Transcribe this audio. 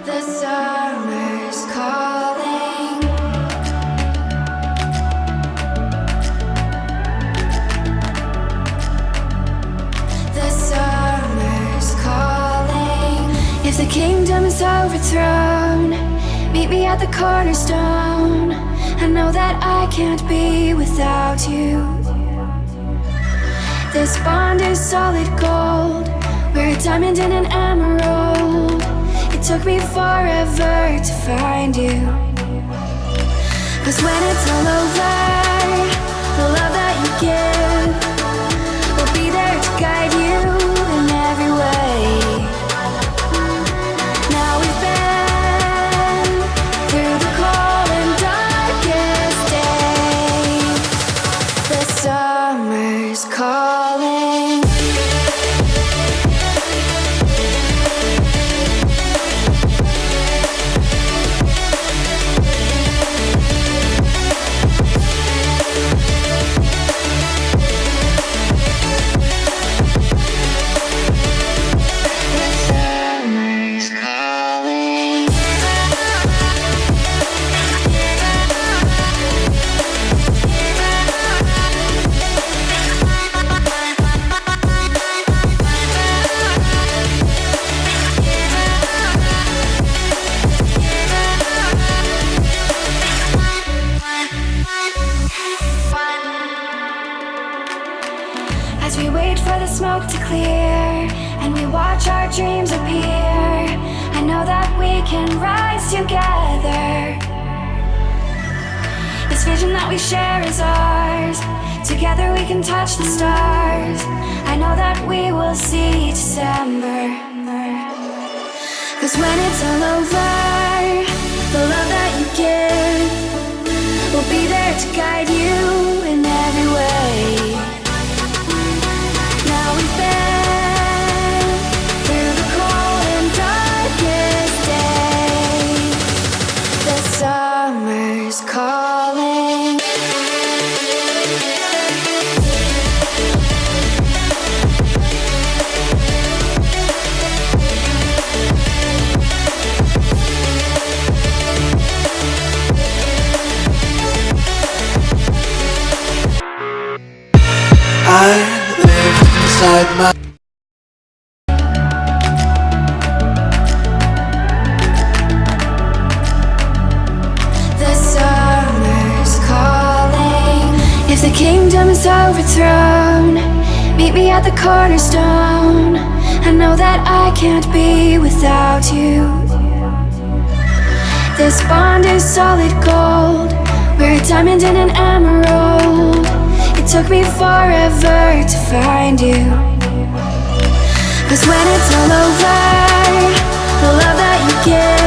The summer's calling. The summer's calling. If the kingdom is overthrown, meet me at the cornerstone. I know that I can't be without you. This bond is solid gold. We're a diamond and an emerald. It took me forever to find you. 'Cause when it's all over, the love that you give will be there to guide you in every way. Now we've been through the cold and darkest days. The summer's calling. As we wait for the smoke to clear and we watch our dreams appear, I know that we can rise together. This vision that we share is ours. Together we can touch the stars. I know that we will see December. 'Cause when it's all over, the love that you give will be there to guide you in every way. Now we've been through the cold and darkest days. The summer's calling. I live inside my The summer's calling. If the kingdom is overthrown, meet me at the cornerstone. I know that I can't be without you. This bond is solid gold. We're a diamond and an emerald. It took me forever to find you. 'Cause when it's all over, the love that you give